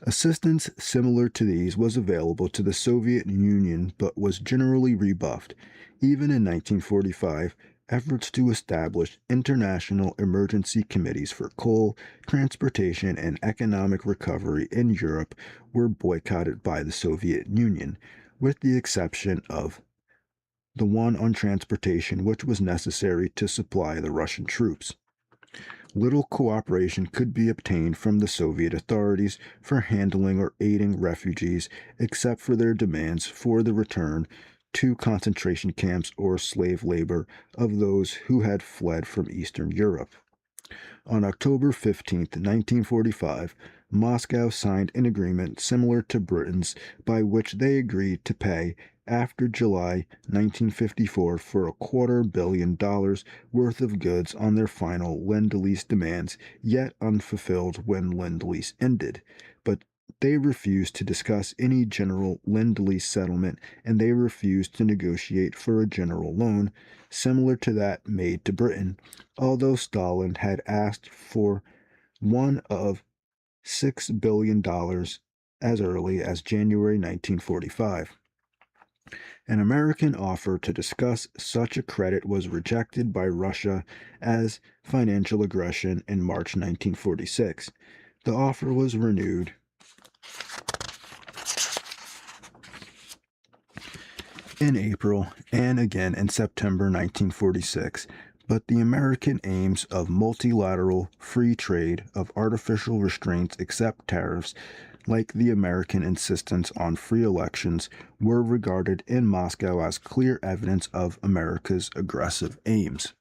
Assistance similar to these was available to the Soviet Union but was generally rebuffed. Even in 1945, efforts to establish international emergency committees for coal, transportation, and economic recovery in Europe were boycotted by the Soviet Union, with the exception of the one on transportation, which was necessary to supply the Russian troops. Little cooperation could be obtained from the Soviet authorities for handling or aiding refugees, except for their demands for the return to concentration camps or slave labor of those who had fled from Eastern Europe. On October 15, 1945, Moscow signed an agreement similar to Britain's by which they agreed to pay after July 1954 for $250 million worth of goods on their final Lend-Lease demands, yet unfulfilled when Lend-Lease ended. But they refused to discuss any general Lend-Lease settlement, and they refused to negotiate for a general loan similar to that made to Britain, although Stalin had asked for one of $6 billion as early as January 1945. An American offer to discuss such a credit was rejected by Russia as financial aggression in March 1946. The offer was renewed in April and again in September 1946, but the American aims of multilateral free trade, of artificial restraints except tariffs, like the American insistence on free elections, were regarded in Moscow as clear evidence of America's aggressive aims.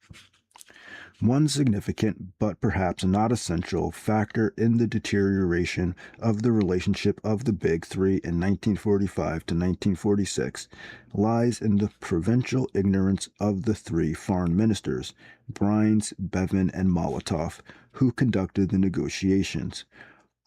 One significant, but perhaps not essential, factor in the deterioration of the relationship of the Big Three in 1945 to 1946 lies in the provincial ignorance of the three foreign ministers, Brines, Bevin, and Molotov, who conducted the negotiations.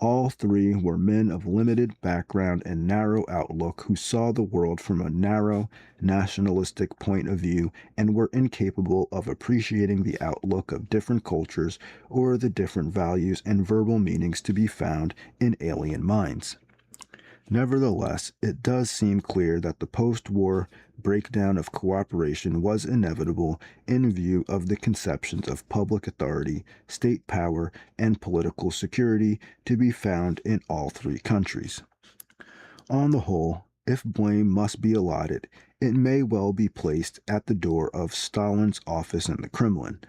All three were men of limited background and narrow outlook who saw the world from a narrow, nationalistic point of view and were incapable of appreciating the outlook of different cultures or the different values and verbal meanings to be found in alien minds. Nevertheless, it does seem clear that the post-war breakdown of cooperation was inevitable in view of the conceptions of public authority, state power, and political security to be found in all three countries. On the whole, if blame must be allotted, it may well be placed at the door of Stalin's office in the Kremlin.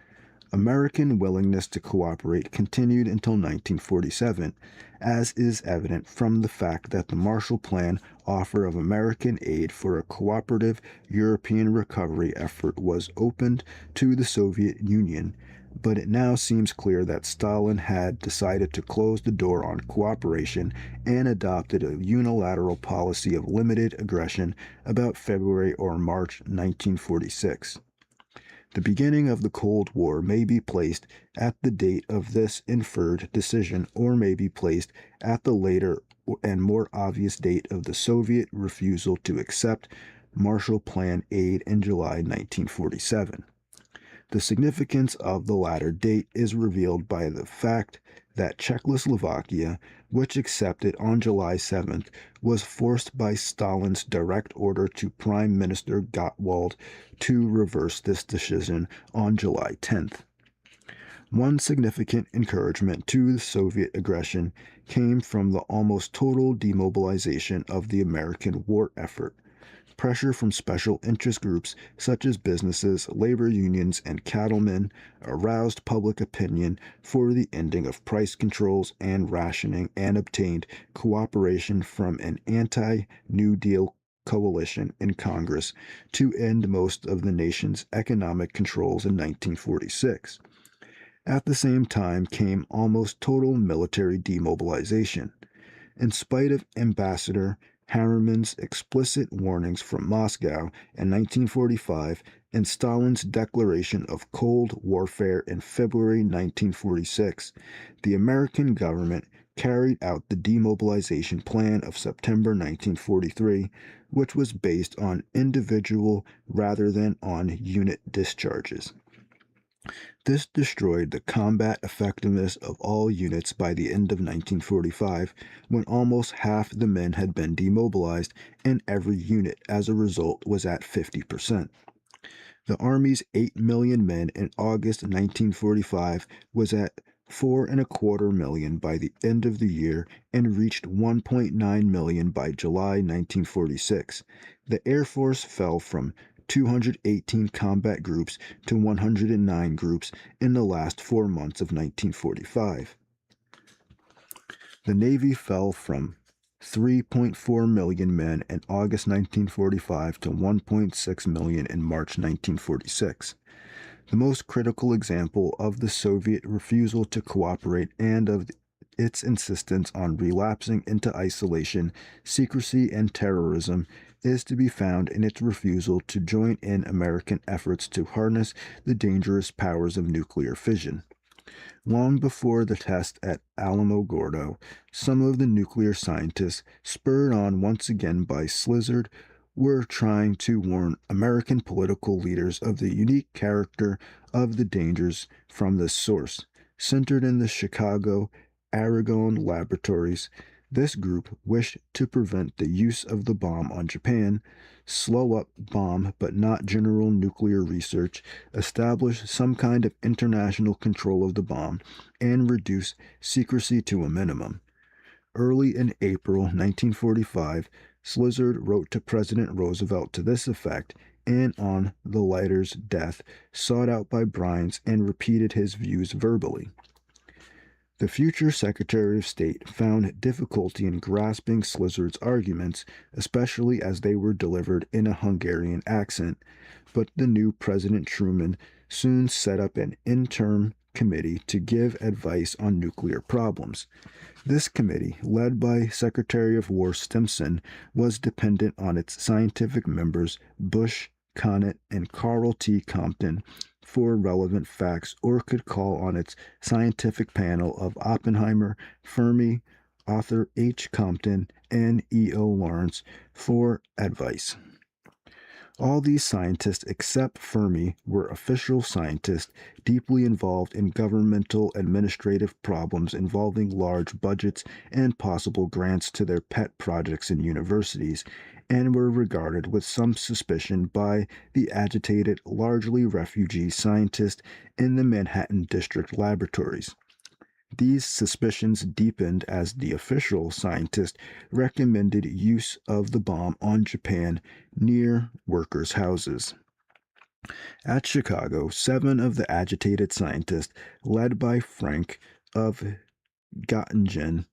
American willingness to cooperate continued until 1947, as is evident from the fact that the Marshall Plan offer of American aid for a cooperative European recovery effort was opened to the Soviet Union, but it now seems clear that Stalin had decided to close the door on cooperation and adopted a unilateral policy of limited aggression about February or March 1946. The beginning of the Cold War may be placed at the date of this inferred decision, or may be placed at the later and more obvious date of the Soviet refusal to accept Marshall Plan aid in July 1947. The significance of the latter date is revealed by the fact that Czechoslovakia, which accepted on July 7th, was forced by Stalin's direct order to Prime Minister Gottwald to reverse this decision on July 10th. One significant encouragement to the Soviet aggression came from the almost total demobilization of the American war effort. Pressure from special interest groups such as businesses, labor unions, and cattlemen aroused public opinion for the ending of price controls and rationing and obtained cooperation from an anti-New Deal coalition in Congress to end most of the nation's economic controls in 1946. At the same time came almost total military demobilization. In spite of Ambassador Harriman's explicit warnings from Moscow in 1945 and Stalin's declaration of Cold Warfare in February 1946, the American government carried out the demobilization plan of September 1943, which was based on individual rather than on unit discharges. This destroyed the combat effectiveness of all units by the end of 1945, when almost half the men had been demobilized and every unit as a result was at 50%. The Army's 8 million men in August 1945 was at 4.25 million by the end of the year and reached 1.9 million by July 1946. The Air Force fell from 218 combat groups to 109 groups in the last 4 months of 1945. The Navy fell from 3.4 million men in August 1945 to 1.6 million in March 1946. The most critical example of the Soviet refusal to cooperate and of its insistence on relapsing into isolation, secrecy, and terrorism is to be found in its refusal to join in American efforts to harness the dangerous powers of nuclear fission. Long before the test at Alamogordo, some of the nuclear scientists, spurred on once again by Slizard, were trying to warn American political leaders of the unique character of the dangers from this source. Centered in the Chicago Aragon laboratories, this group wished to prevent the use of the bomb on Japan, slow up bomb but not general nuclear research, establish some kind of international control of the bomb, and reduce secrecy to a minimum. Early in April 1945, Slizard wrote to President Roosevelt to this effect, and on the lighter's death, sought out by Bryans and repeated his views verbally. The future Secretary of State found difficulty in grasping Slizard's arguments, especially as they were delivered in a Hungarian accent, but the new President Truman soon set up an interim committee to give advice on nuclear problems. This committee, led by Secretary of War Stimson, was dependent on its scientific members Bush, Conant, and Carl T. Compton for relevant facts, or could call on its scientific panel of Oppenheimer, Fermi, Arthur H. Compton, and E.O. Lawrence for advice. All these scientists except Fermi were official scientists deeply involved in governmental administrative problems involving large budgets and possible grants to their pet projects in universities, and were regarded with some suspicion by the agitated, largely refugee scientists in the Manhattan District laboratories. These suspicions deepened as the official scientist recommended use of the bomb on Japan near workers' houses. At Chicago, 7 of the agitated scientists, led by Frank of Göttingen,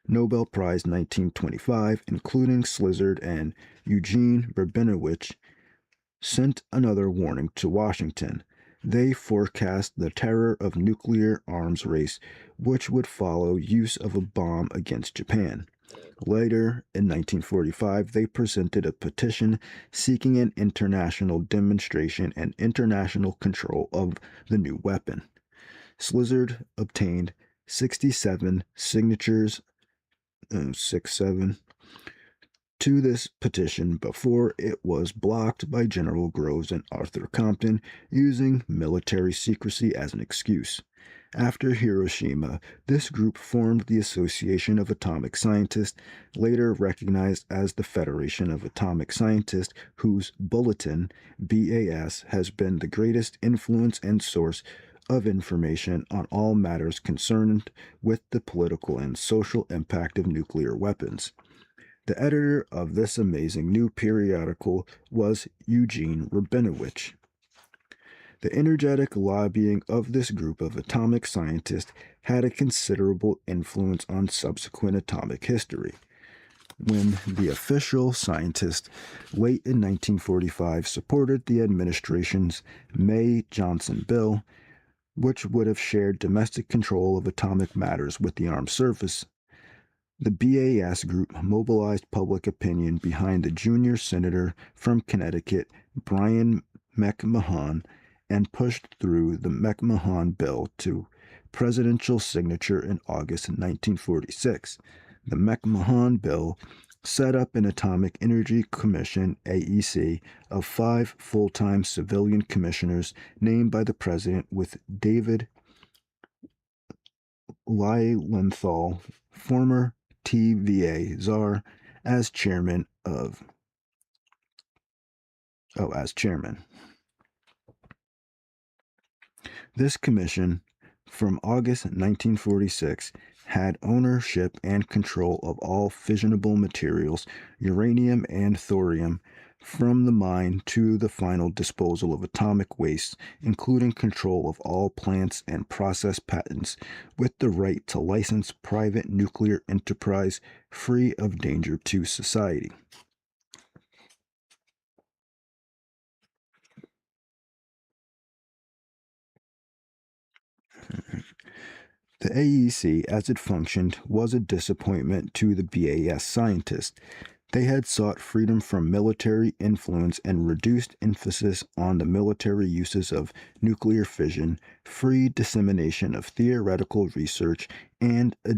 Nobel Prize 1925, including Slizard and Eugene Rabinowitz, sent another warning to Washington. They forecast the terror of nuclear arms race, which would follow use of a bomb against Japan. Later, in 1945, they presented a petition seeking an international demonstration and international control of the new weapon. Slizard obtained 67 signatures, 67, to this petition before it was blocked by General Groves and Arthur Compton using military secrecy as an excuse. After Hiroshima, this group formed the Association of Atomic Scientists, later recognized as the Federation of Atomic Scientists, whose bulletin, BAS, has been the greatest influence and source of information on all matters concerned with the political and social impact of nuclear weapons. The editor of this amazing new periodical was Eugene Rabinowitz. The energetic lobbying of this group of atomic scientists had a considerable influence on subsequent atomic history. When the official scientists, late in 1945, supported the administration's May-Johnson bill, which would have shared domestic control of atomic matters with the armed service, the BAS group mobilized public opinion behind the junior senator from Connecticut, Brian McMahon, and pushed through the McMahon bill to presidential signature in August 1946. The McMahon bill set up an Atomic Energy Commission, AEC, of 5 full-time civilian commissioners named by the president, with David Lilienthal, former TVA czar, as chairman. This commission, from August 1946, had ownership and control of all fissionable materials, uranium and thorium, from the mine to the final disposal of atomic waste, including control of all plants and process patents, with the right to license private nuclear enterprise free of danger to society. The AEC, as it functioned, was a disappointment to the BAS scientists. They had sought freedom from military influence and reduced emphasis on the military uses of nuclear fission, free dissemination of theoretical research, and a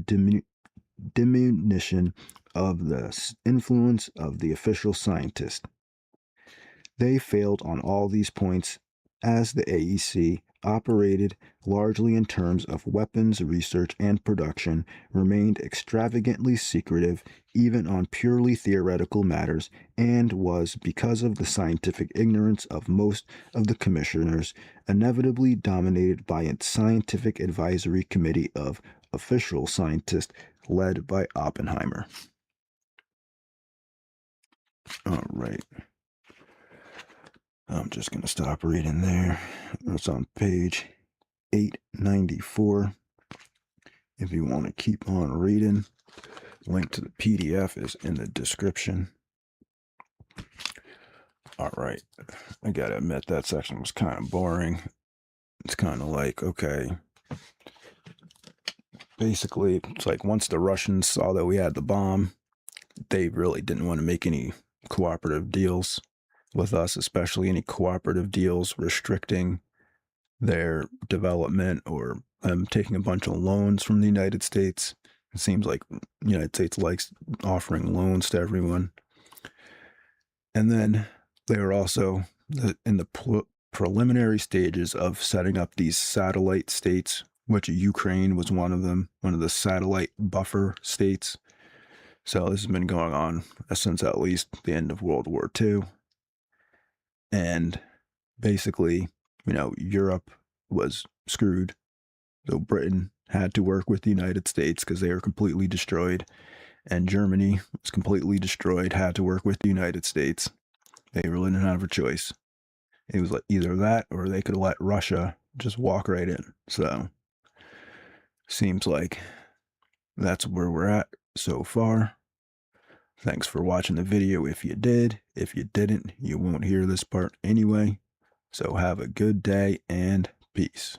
diminution of the influence of the official scientist. They failed on all these points, as the AEC operated largely in terms of weapons research and production, remained extravagantly secretive even on purely theoretical matters, and was, because of the scientific ignorance of most of the commissioners, inevitably dominated by its scientific advisory committee of official scientists led by Oppenheimer. All right. I'm just going to stop reading there. It's on page 894. If you want to keep on reading, link to the PDF is in the description. All right. I got to admit that section was kind of boring. It's kind of like, okay. Basically, it's like once the Russians saw that we had the bomb, they really didn't want to make any cooperative deals with us, especially any cooperative deals restricting their development or taking a bunch of loans from the United States. It seems like the United States likes offering loans to everyone. And then they were also in the preliminary stages of setting up these satellite states, which Ukraine was one of them, one of the satellite buffer states. So this has been going on since at least the end of World War II. And basically, Europe was screwed. So Britain had to work with the United States because they were completely destroyed. And Germany was completely destroyed, had to work with the United States. They really didn't have a choice. It was like either that or they could let Russia just walk right in. So seems like that's where we're at so far. Thanks for watching the video if you did. If you didn't, you won't hear this part anyway. So have a good day and peace.